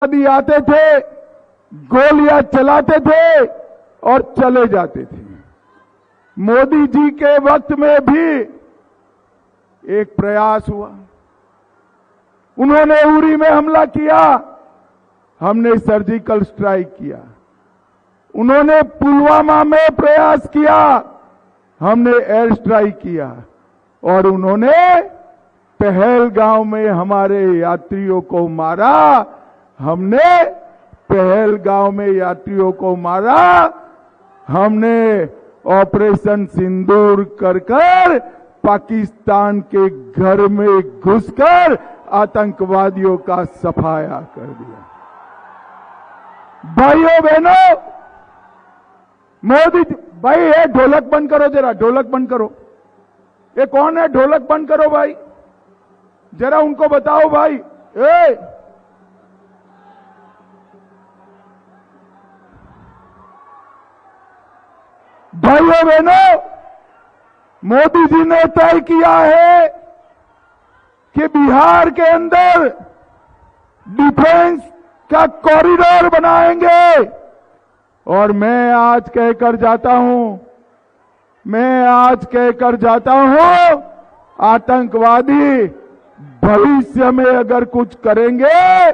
आदि आते थे, गोलियां चलाते थे और चले जाते थे। मोदी जी के वक्त में भी एक प्रयास हुआ। उन्होंने उरी में हमला किया, हमने सर्जिकल स्ट्राइक किया। उन्होंने पुलवामा में प्रयास किया, हमने एयर स्ट्राइक किया। और उन्होंने पहलगांव में हमारे यात्रियों को मारा, हमने पहलगांव में यात्रियों को मारा। हमने ऑपरेशन सिंदूर कर पाकिस्तान के घर में घुसकर आतंकवादियों का सफाया कर दिया। भाइयों बहनों, मोदी भाई, ये ढोलक बंद करो, जरा ढोलक बंद करो। ये कौन है? ढोलक बंद करो भाई, जरा उनको बताओ भाई। भाइयों बहनों, मोदी जी ने तय किया है कि बिहार के अंदर डिफेंस का कॉरिडोर बनाएंगे। और मैं आज कहकर जाता हूं, आतंकवादी भविष्य में अगर कुछ करेंगे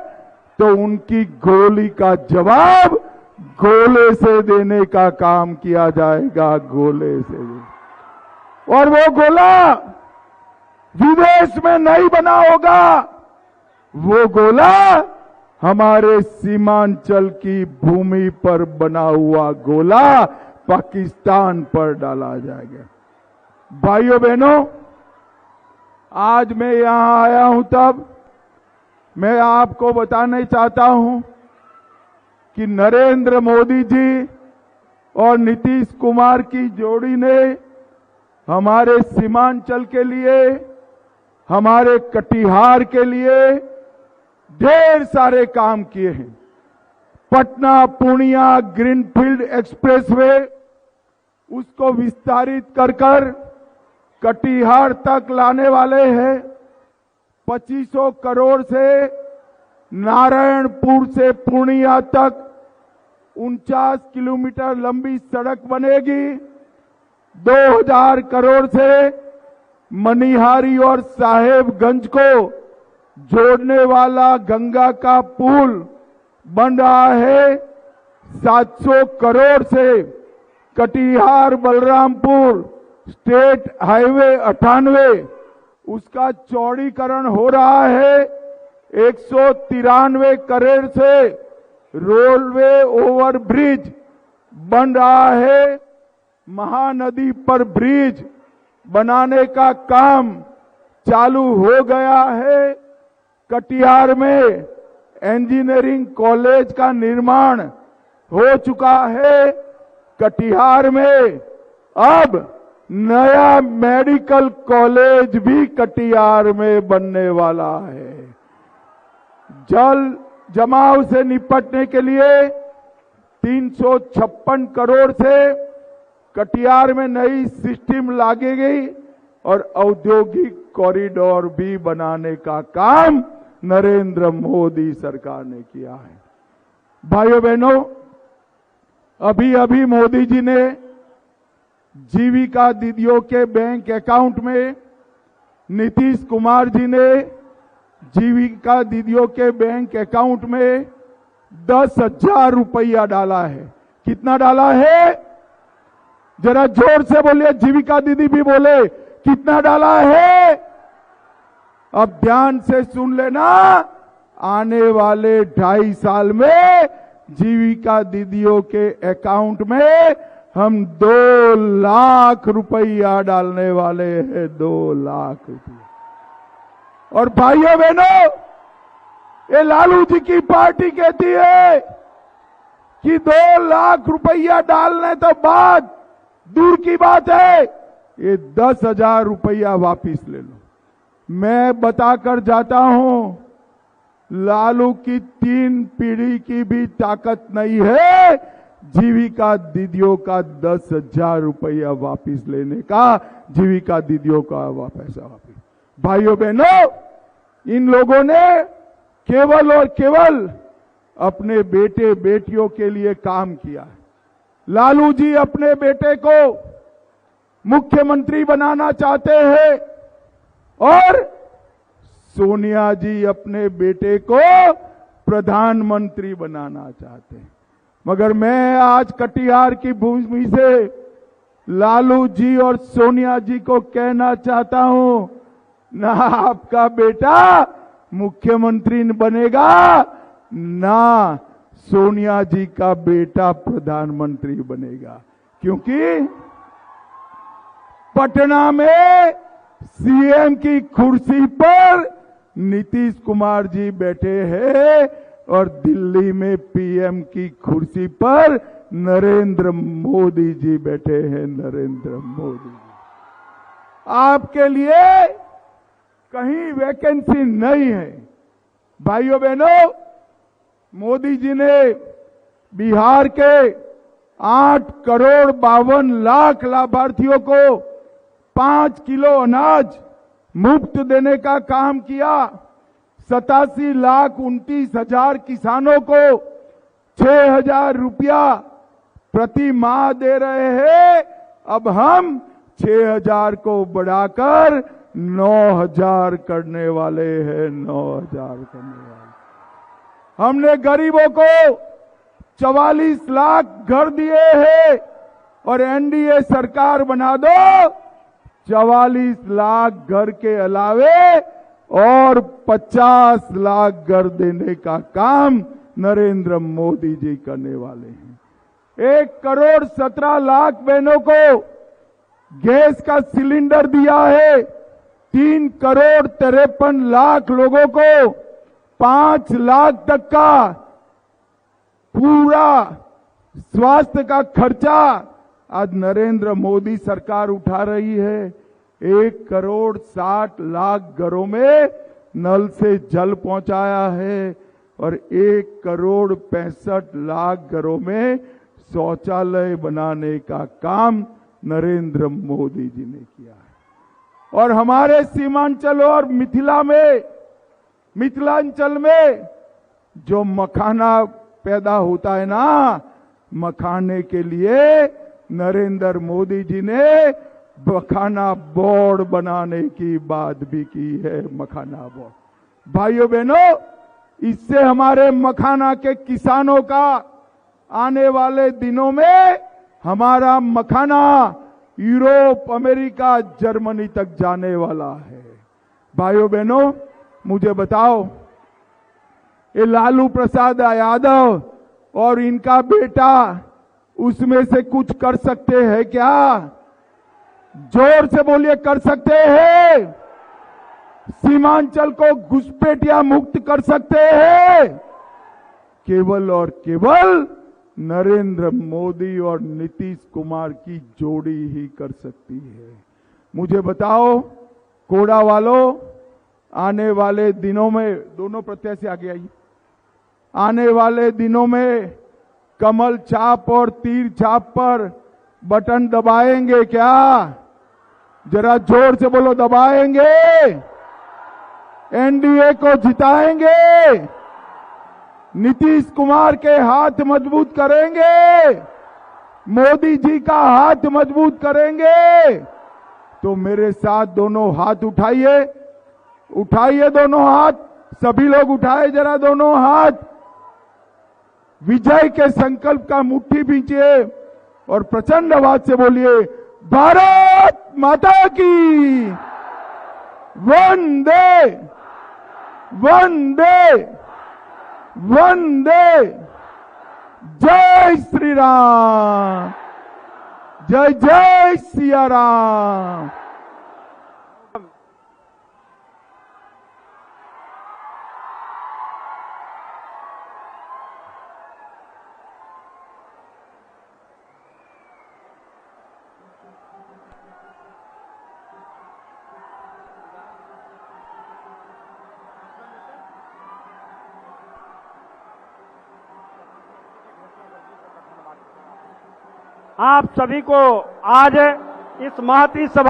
तो उनकी गोली का जवाब गोले से देने का काम किया जाएगा, गोले से। और वो गोला विदेश में नहीं बना होगा, वो गोला हमारे सीमांचल की भूमि पर बना हुआ गोला पाकिस्तान पर डाला जाएगा। भाइयों बहनों, आज मैं यहां आया हूं, तब मैं आपको बताना चाहता हूं कि नरेंद्र मोदी जी और नीतीश कुमार की जोड़ी ने हमारे सीमांचल के लिए, हमारे कटिहार के लिए ढेर सारे काम किए हैं। पटना पूर्णिया ग्रीनफील्ड एक्सप्रेसवे, उसको विस्तारित कर कटिहार तक लाने वाले हैं। 2500 करोड़ से नारायणपुर से पूर्णिया तक 49 किलोमीटर लंबी सड़क बनेगी। 2000 करोड़ से मनिहारी और साहेबगंज को जोड़ने वाला गंगा का पुल बन रहा है। 700 करोड़ से कटिहार बलरामपुर स्टेट हाईवे 98, उसका चौड़ीकरण हो रहा है। 193 करोड़ से रेलवे ओवरब्रिज बन रहा है। महानदी पर ब्रिज बनाने का काम चालू हो गया है। कटिहार में इंजीनियरिंग कॉलेज का निर्माण हो चुका है। कटिहार में अब नया मेडिकल कॉलेज भी कटिहार में बनने वाला है। जल जमाव से निपटने के लिए 356 करोड़ से कटिहार में नई सिस्टम लागी गई और औद्योगिक कॉरिडोर भी बनाने का काम नरेंद्र मोदी सरकार ने किया है। भाइयों बहनों, अभी मोदी जी ने जीविका दीदियों के बैंक अकाउंट में, नीतीश कुमार जी ने जीविका दीदियों के बैंक अकाउंट में 10,000 रुपया डाला है। कितना डाला है? जरा जोर से बोलिए, जीविका दीदी भी बोले, कितना डाला है? अब ध्यान से सुन लेना, आने वाले 2.5 साल में जीविका दीदियों के अकाउंट में हम 2 लाख रुपया डालने वाले हैं। 2 लाख रुपया। और भाइयों बहनों, ये लालू जी की पार्टी कहती है कि 2 लाख रुपया डालने तो बाद दूर की बात है, ये 10,000 रुपया वापिस ले लो। मैं बताकर जाता हूं, लालू की 3 पीढ़ी की भी ताकत नहीं है जीविका दीदियों का 10,000 रुपया वापिस लेने का, जीविका दीदियों का पैसा वापिस। भाइयों बहनों, इन लोगों ने केवल और केवल अपने बेटे बेटियों के लिए काम किया है। लालू जी अपने बेटे को मुख्यमंत्री बनाना चाहते हैं और सोनिया जी अपने बेटे को प्रधानमंत्री बनाना चाहते हैं। मगर मैं आज कटिहार की भूमि से लालू जी और सोनिया जी को कहना चाहता हूं, ना आपका बेटा मुख्यमंत्री बनेगा, ना सोनिया जी का बेटा प्रधानमंत्री बनेगा। क्योंकि पटना में सीएम की कुर्सी पर नीतीश कुमार जी बैठे हैं और दिल्ली में पीएम की कुर्सी पर नरेंद्र मोदी जी बैठे हैं। नरेंद्र मोदी जी, आपके लिए कहीं वैकेंसी नहीं है। भाइयों बहनों, मोदी जी ने बिहार के 8 करोड़ 52 लाख लाभार्थियों को 5 किलो अनाज मुफ्त देने का काम किया। 87,29,000 किसानों को 6,000 रुपया प्रति माह दे रहे हैं। अब हम 6,000 को बढ़ाकर 9,000 करने वाले हैं। 9,000 करने वाले। हमने गरीबों को 44 लाख घर दिए हैं और एनडीए सरकार बना दो 44 लाख घर के अलावे और 50 लाख घर देने का काम नरेंद्र मोदी जी करने वाले हैं। 1 करोड़ 17 लाख बहनों को गैस का सिलेंडर दिया है। 3 करोड़ 53 लाख लोगों को 5 लाख तक का पूरा स्वास्थ्य का खर्चा आज नरेंद्र मोदी सरकार उठा रही है। 1 करोड़ 60 लाख घरों में नल से जल पहुंचाया है और 1 करोड़ 65 लाख घरों में शौचालय बनाने का काम नरेंद्र मोदी जी ने किया है। और हमारे सीमांचल और मिथिलांचल में जो मखाना पैदा होता है ना, मखाने के लिए नरेंद्र मोदी जी ने मखाना बोर्ड बनाने की बात भी की है। मखाना बोर्ड, भाइयों बहनों, इससे हमारे मखाना के किसानों का आने वाले दिनों में हमारा मखाना यूरोप, अमेरिका, जर्मनी तक जाने वाला है। भाइयों बहनों, मुझे बताओ, ये लालू प्रसाद यादव और इनका बेटा उसमें से कुछ कर सकते हैं क्या? जोर से बोलिए, कर सकते हैं? सीमांचल को घुसपैठिया मुक्त कर सकते हैं? केवल और केवल नरेंद्र मोदी और नीतीश कुमार की जोड़ी ही कर सकती है। मुझे बताओ कोड़ा वालों, आने वाले दिनों में, दोनों प्रत्याशी आगे आइए, आने वाले दिनों में कमल छाप और तीर छाप पर बटन दबाएंगे क्या? जरा जोर से बोलो, दबाएंगे? एनडीए को जिताएंगे? नीतीश कुमार के हाथ मजबूत करेंगे? मोदी जी का हाथ मजबूत करेंगे? तो मेरे साथ दोनों हाथ उठाइए, उठाइए दोनों हाथ, सभी लोग उठाए जरा दोनों हाथ। विजय के संकल्प का मुट्ठी भींचिए और प्रचंड आवाज से बोलिए, भारत माता की वंदे वंदे वंदे। जय श्री राम, जय जय सिया राम। आप सभी को आज इस महती सभा